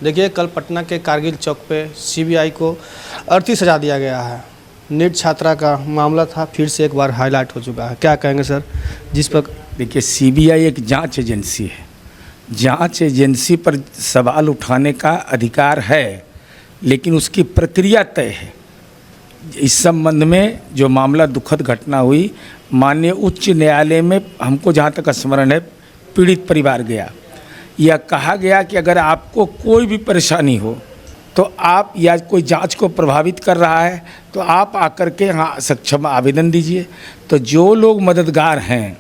देखिए, कल पटना के कारगिल चौक पे सीबीआई को अर्थी सजा दिया गया है। नीट छात्रा का मामला था, फिर से एक बार हाईलाइट हो चुका है। क्या कहेंगे सर जिस पर? देखिए, सीबीआई एक जांच एजेंसी है। जांच एजेंसी पर सवाल उठाने का अधिकार है, लेकिन उसकी प्रक्रिया तय है। इस संबंध में जो मामला दुखद घटना हुई, माननीय उच्च न्यायालय में हमको जहाँ तक स्मरण है पीड़ित परिवार गया। यह कहा गया कि अगर आपको कोई भी परेशानी हो तो आप, या कोई जांच को प्रभावित कर रहा है तो आप आकर के यहाँ सक्षम आवेदन दीजिए। तो जो लोग मददगार हैं,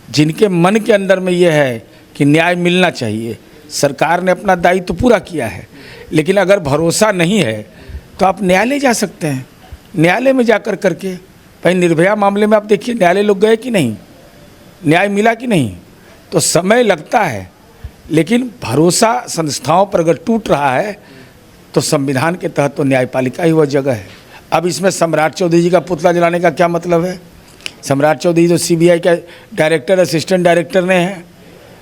जिनके मन के अंदर में ये है कि न्याय मिलना चाहिए, सरकार ने अपना दायित्व तो पूरा किया है, लेकिन अगर भरोसा नहीं है तो आप न्यायालय जा सकते हैं। न्यायालय में जाकर करके, भाई निर्भया मामले में आप देखिए न्यायालय लोग गए कि नहीं, न्याय मिला कि नहीं। तो समय लगता है, लेकिन भरोसा संस्थाओं पर अगर टूट रहा है तो संविधान के तहत तो न्यायपालिका ही वह जगह है। अब इसमें सम्राट चौधरी जी का पुतला जलाने का क्या मतलब है? सम्राट चौधरी जो सीबीआई का डायरेक्टर, असिस्टेंट डायरेक्टर ने है,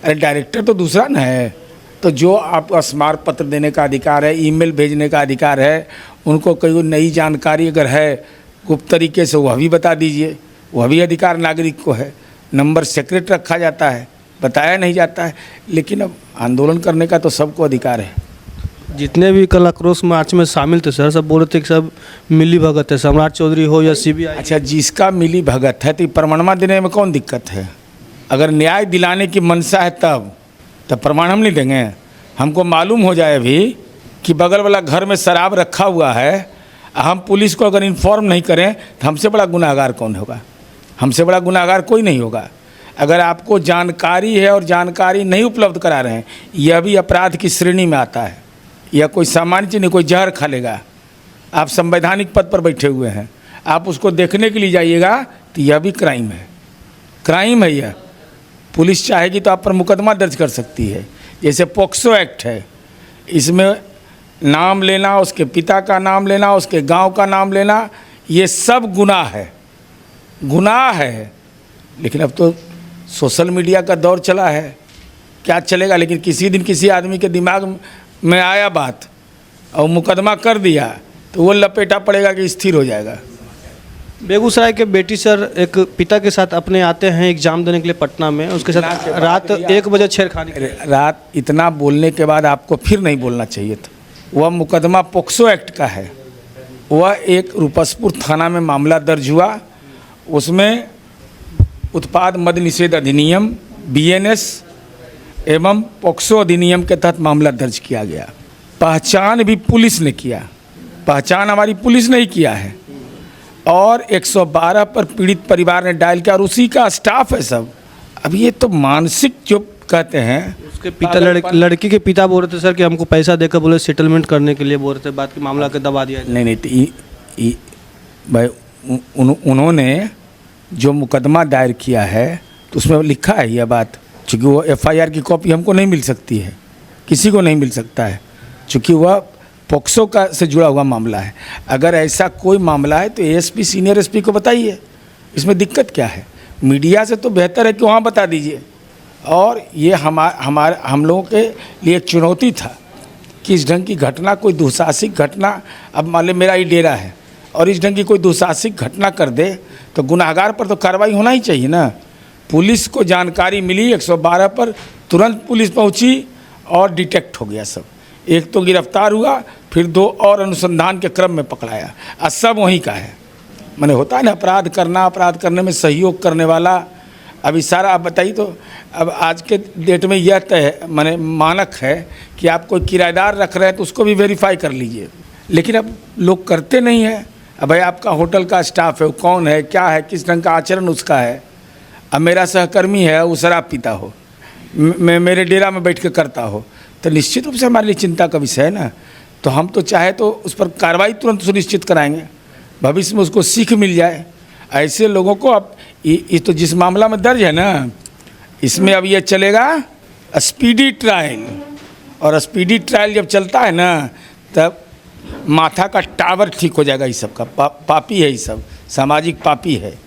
अरे डायरेक्टर तो दूसरा न है। तो जो आपको स्मारक पत्र देने का अधिकार है, ईमेल भेजने का अधिकार है, उनको कोई नई जानकारी अगर है गुप्त तरीके से, वह भी बता दीजिए। वह भी अधिकार नागरिक को है। नंबर सीक्रेट रखा जाता है, बताया नहीं जाता है, लेकिन अब आंदोलन करने का तो सबको अधिकार है। जितने भी कल आक्रोश मार्च में शामिल थे सर, सब बोल रहे थे कि सब मिली भगत है, सम्राट चौधरी हो या सीबीआई। अच्छा, जिसका मिली भगत है तो प्रमाणमा देने में कौन दिक्कत है? अगर न्याय दिलाने की मंशा है तब प्रमाण हम नहीं देंगे। हमको मालूम हो जाए भी कि बगल वाला घर में शराब रखा हुआ है, हम पुलिस को अगर इन्फॉर्म नहीं करें तो हमसे बड़ा गुनाहगार कौन होगा? हमसे बड़ा गुनाहगार कोई नहीं होगा। अगर आपको जानकारी है और जानकारी नहीं उपलब्ध करा रहे हैं, यह भी अपराध की श्रेणी में आता है। यह कोई सामान्य चीज़ नहीं, कोई जहर खा लेगा। आप संवैधानिक पद पर बैठे हुए हैं, आप उसको देखने के लिए जाइएगा तो यह भी क्राइम है। क्राइम है यह। पुलिस चाहेगी तो आप पर मुकदमा दर्ज कर सकती है। जैसे पॉक्सो एक्ट है, इसमें नाम लेना, उसके पिता का नाम लेना, उसके गांव का नाम लेना, ये सब गुनाह है, गुनाह है। लेकिन अब तो सोशल मीडिया का दौर चला है, क्या चलेगा। लेकिन किसी दिन किसी आदमी के दिमाग में आया बात और मुकदमा कर दिया तो वो लपेटा पड़ेगा कि स्थिर हो जाएगा। बेगूसराय के बेटी सर एक पिता के साथ अपने आते हैं एग्जाम देने के लिए पटना में, उसके साथ रात 1 बजे छेड़खानी। रात इतना बोलने के बाद आपको फिर नहीं बोलना चाहिए था। वह मुकदमा पॉक्सो एक्ट का है। वह एक रूपसपुर थाना में मामला दर्ज हुआ। उसमें उत्पाद मद निषेध अधिनियम, बीएनएस एवं पॉक्सो अधिनियम के तहत मामला दर्ज किया गया। पहचान भी पुलिस ने किया, पहचान हमारी पुलिस ने ही किया है। और 112 पर पीड़ित परिवार ने डायल किया और उसी का स्टाफ है सब। अब ये तो मानसिक जो कहते हैं, उसके पिता लड़की के पिता बोल रहे थे सर कि हमको पैसा देकर बोले सेटलमेंट करने के लिए बोल रहे थे, बात के मामला के दबा दिया। नहीं तो भाई उन्होंने जो मुकदमा दायर किया है तो उसमें लिखा है यह बात। चूँकि वो एफआईआर की कॉपी हमको नहीं मिल सकती है, किसी को नहीं मिल सकता है, चूँकि वह पॉक्सो का से जुड़ा हुआ मामला है। अगर ऐसा कोई मामला है तो एएसपी, सीनियर एसपी को बताइए, इसमें दिक्कत क्या है? मीडिया से तो बेहतर है कि वहाँ बता दीजिए। और ये हम लोगों के लिए एक चुनौती था कि इस ढंग की घटना, कोई दुस्साहसिक घटना, अब मान लो मेरा ही डेरा है और इस ढंग की कोई दुस्साहसिक घटना कर दे तो गुनाहगार पर तो कार्रवाई होना ही चाहिए ना। पुलिस को जानकारी मिली, 112 पर तुरंत पुलिस पहुंची और डिटेक्ट हो गया सब। एक तो गिरफ्तार हुआ, फिर 2 और अनुसंधान के क्रम में पकड़ाया, और सब वहीं का है। मैंने होता है ना अपराध करना, अपराध करने में सहयोग करने वाला। अब इशारा आप बताइए तो अब आज के डेट में यह तय मैंने मानक है कि आप कोई किराएदार रख रहे हैं तो उसको भी वेरीफाई कर लीजिए। लेकिन अब लोग करते नहीं हैं। अब भाई आपका होटल का स्टाफ है, वो कौन है, क्या है, किस ढंग का आचरण उसका है। अब मेरा सहकर्मी है, वो शराब पीता हो, मैं मेरे डेरा में बैठ के करता हो, तो निश्चित रूप से हमारे लिए चिंता का विषय है ना। तो हम तो चाहे तो उस पर कार्रवाई तुरंत सुनिश्चित कराएंगे, भविष्य में उसको सीख मिल जाए। ऐसे लोगों को अब ये तो जिस मामला में दर्ज है ना, इसमें अब ये चलेगा स्पीडी ट्रायल। और स्पीडी ट्रायल जब चलता है ना, तब माथा का टावर ठीक हो जाएगा। इस सब का पापी है, ये सब सामाजिक पापी है।